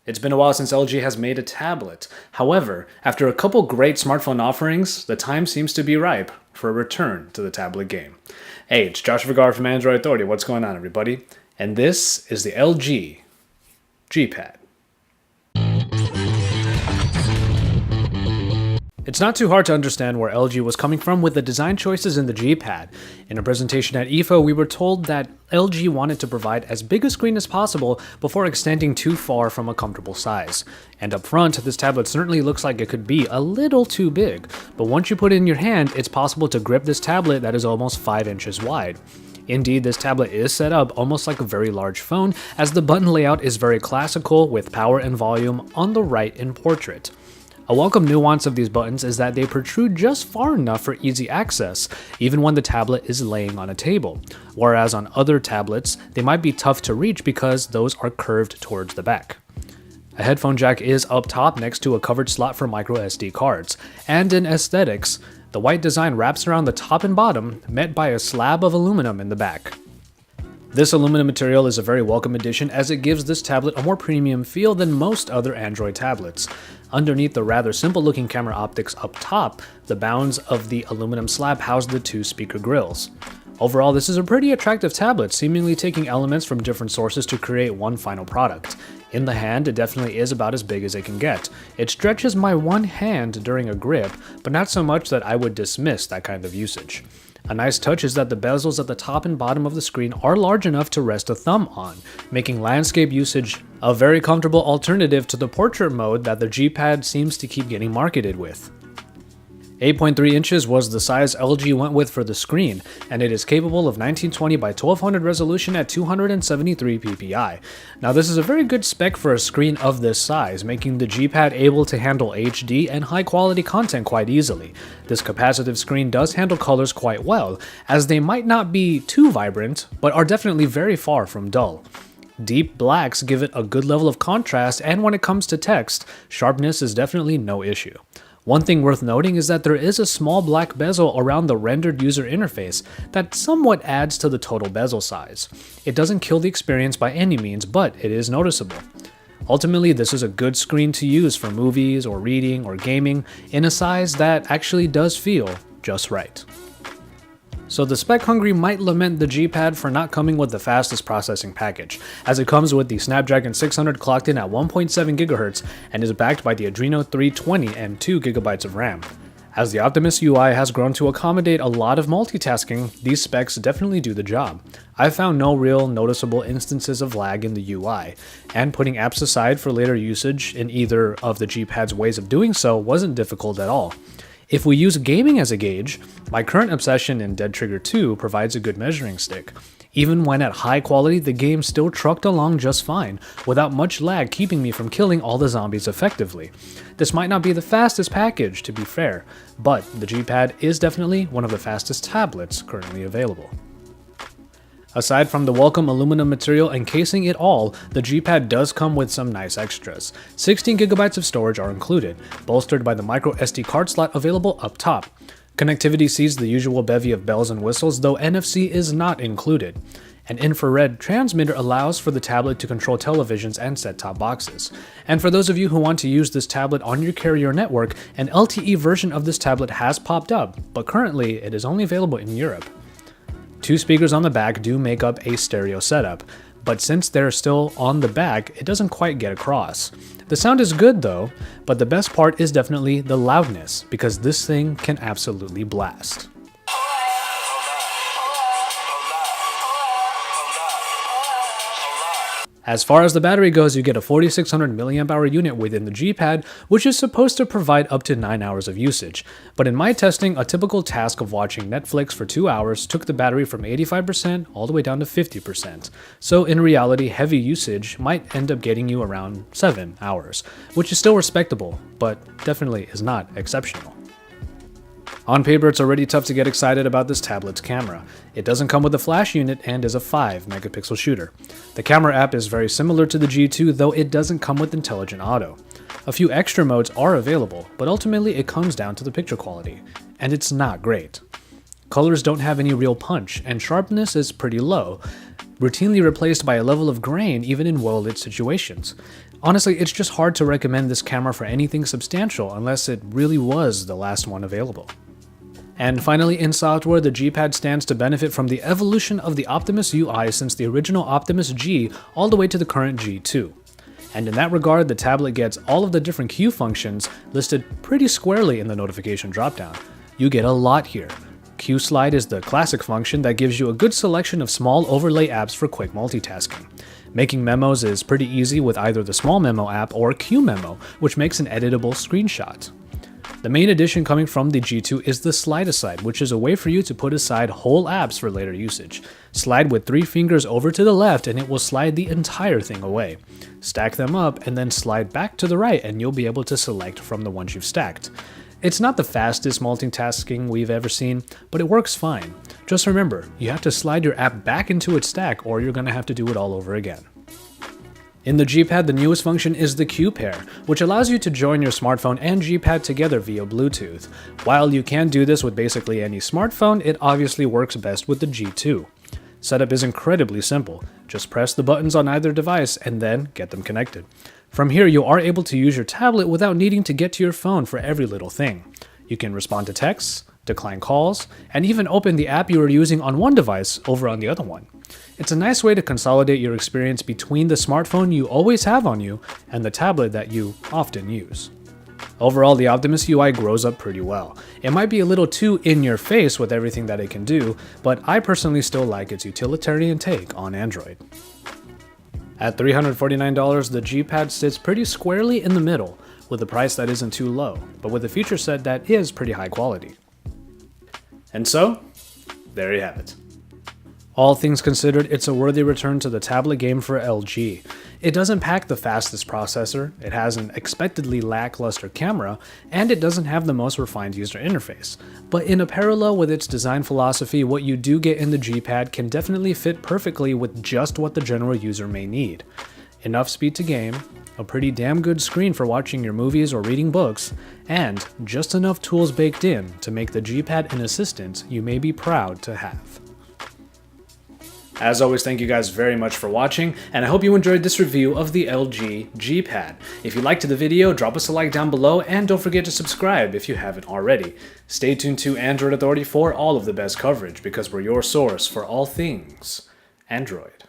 It's been a while since LG has made a tablet. However, after a couple great smartphone offerings, the time seems to be ripe for a return to the tablet game. Hey, it's Josh Vergara from Android Authority. What's going on, everybody? And this is the LG G-Pad. It's not too hard to understand where LG was coming from with the design choices in the G-Pad. In a presentation at IFA, we were told that LG wanted to provide as big a screen as possible before extending too far from a comfortable size. And up front, this tablet certainly looks like it could be a little too big, but once you put it in your hand, it's possible to grip this tablet that is almost 5 inches wide. Indeed, this tablet is set up almost like a very large phone, as the button layout is very classical with power and volume on the right in portrait. A welcome nuance of these buttons is that they protrude just far enough for easy access, even when the tablet is laying on a table, whereas on other tablets, they might be tough to reach because those are curved towards the back. A headphone jack is up top next to a covered slot for micro SD cards, and in aesthetics, the white design wraps around the top and bottom, met by a slab of aluminum in the back. This aluminum material is a very welcome addition as it gives this tablet a more premium feel than most other Android tablets. Underneath the rather simple looking camera optics up top, the bounds of the aluminum slab house the two speaker grills. Overall, this is a pretty attractive tablet, seemingly taking elements from different sources to create one final product. In the hand, it definitely is about as big as it can get. It stretches my one hand during a grip, but not so much that I would dismiss that kind of usage. A nice touch is that the bezels at the top and bottom of the screen are large enough to rest a thumb on, making landscape usage a very comfortable alternative to the portrait mode that the G-Pad seems to keep getting marketed with. 8.3 inches was the size LG went with for the screen, and it is capable of 1920 by 1200 resolution at 273 ppi. Now this is a very good spec for a screen of this size, making the G-Pad able to handle HD and high quality content quite easily. This capacitive screen does handle colors quite well, as they might not be too vibrant, but are definitely very far from dull. Deep blacks give it a good level of contrast, and when it comes to text, sharpness is definitely no issue. One thing worth noting is that there is a small black bezel around the rendered user interface that somewhat adds to the total bezel size. It doesn't kill the experience by any means, but it is noticeable. Ultimately, this is a good screen to use for movies or reading or gaming in a size that actually does feel just right. So the spec hungry might lament the G-Pad for not coming with the fastest processing package, as it comes with the Snapdragon 600 clocked in at 1.7 GHz and is backed by the Adreno 320 and 2 GB of RAM. As the Optimus UI has grown to accommodate a lot of multitasking, these specs definitely do the job. I've found no real noticeable instances of lag in the UI, and putting apps aside for later usage in either of the G-Pad's ways of doing so wasn't difficult at all. If we use gaming as a gauge, my current obsession in Dead Trigger 2 provides a good measuring stick. Even when at high quality, the game still trucked along just fine, without much lag keeping me from killing all the zombies effectively. This might not be the fastest package, to be fair, but the G-Pad is definitely one of the fastest tablets currently available. Aside from the welcome aluminum material encasing it all, the G-Pad does come with some nice extras. 16 GB of storage are included, bolstered by the micro SD card slot available up top. Connectivity sees the usual bevy of bells and whistles, though NFC is not included. An infrared transmitter allows for the tablet to control televisions and set-top boxes. And for those of you who want to use this tablet on your carrier network, an LTE version of this tablet has popped up, but currently it is only available in Europe. 2 speakers on the back do make up a stereo setup, but since they're still on the back, it doesn't quite get across. The sound is good though, but the best part is definitely the loudness, because this thing can absolutely blast. As far as the battery goes, you get a 4600 mAh unit within the G-Pad, which is supposed to provide up to 9 hours of usage. But in my testing, a typical task of watching Netflix for 2 hours took the battery from 85% all the way down to 50%. So in reality, heavy usage might end up getting you around 7 hours, which is still respectable, but definitely is not exceptional. On paper, it's already tough to get excited about this tablet's camera. It doesn't come with a flash unit and is a 5 megapixel shooter. The camera app is very similar to the G2, though it doesn't come with intelligent auto. A few extra modes are available, but ultimately it comes down to the picture quality, and it's not great. Colors don't have any real punch, and sharpness is pretty low, routinely replaced by a level of grain even in well-lit situations. Honestly, it's just hard to recommend this camera for anything substantial unless it really was the last one available. And finally, in software, the G-Pad stands to benefit from the evolution of the Optimus UI since the original Optimus G all the way to the current G2. And in that regard, the tablet gets all of the different Q functions listed pretty squarely in the notification dropdown. You get a lot here. Q Slide is the classic function that gives you a good selection of small overlay apps for quick multitasking. Making memos is pretty easy with either the Small Memo app or Q Memo, which makes an editable screenshot. The main addition coming from the G2 is the Slide Aside, which is a way for you to put aside whole apps for later usage. Slide with 3 fingers over to the left and it will slide the entire thing away. Stack them up and then slide back to the right and you'll be able to select from the ones you've stacked. It's not the fastest multitasking we've ever seen, but it works fine. Just remember, you have to slide your app back into its stack or you're going to have to do it all over again. In the G-Pad, the newest function is the Q Pair, which allows you to join your smartphone and G-Pad together via Bluetooth. While you can do this with basically any smartphone, it obviously works best with the G2. Setup is incredibly simple. Just press the buttons on either device and then get them connected. From here, you are able to use your tablet without needing to get to your phone for every little thing. You can respond to texts, decline calls, and even open the app you are using on one device over on the other one. It's a nice way to consolidate your experience between the smartphone you always have on you and the tablet that you often use. Overall, the Optimus UI grows up pretty well. It might be a little too in your face with everything that it can do, but I personally still like its utilitarian take on Android. At $349, the G-Pad sits pretty squarely in the middle, with a price that isn't too low, but with a feature set that is pretty high quality. And so, there you have it. All things considered, it's a worthy return to the tablet game for LG. It doesn't pack the fastest processor, it has an expectedly lackluster camera, and it doesn't have the most refined user interface. But in a parallel with its design philosophy, what you do get in the G-Pad can definitely fit perfectly with just what the general user may need. Enough speed to game, a pretty damn good screen for watching your movies or reading books, and just enough tools baked in to make the G-Pad an assistant you may be proud to have. As always, thank you guys very much for watching, and I hope you enjoyed this review of the LG G-Pad. If you liked the video, drop us a like down below, and don't forget to subscribe if you haven't already. Stay tuned to Android Authority for all of the best coverage, because we're your source for all things Android.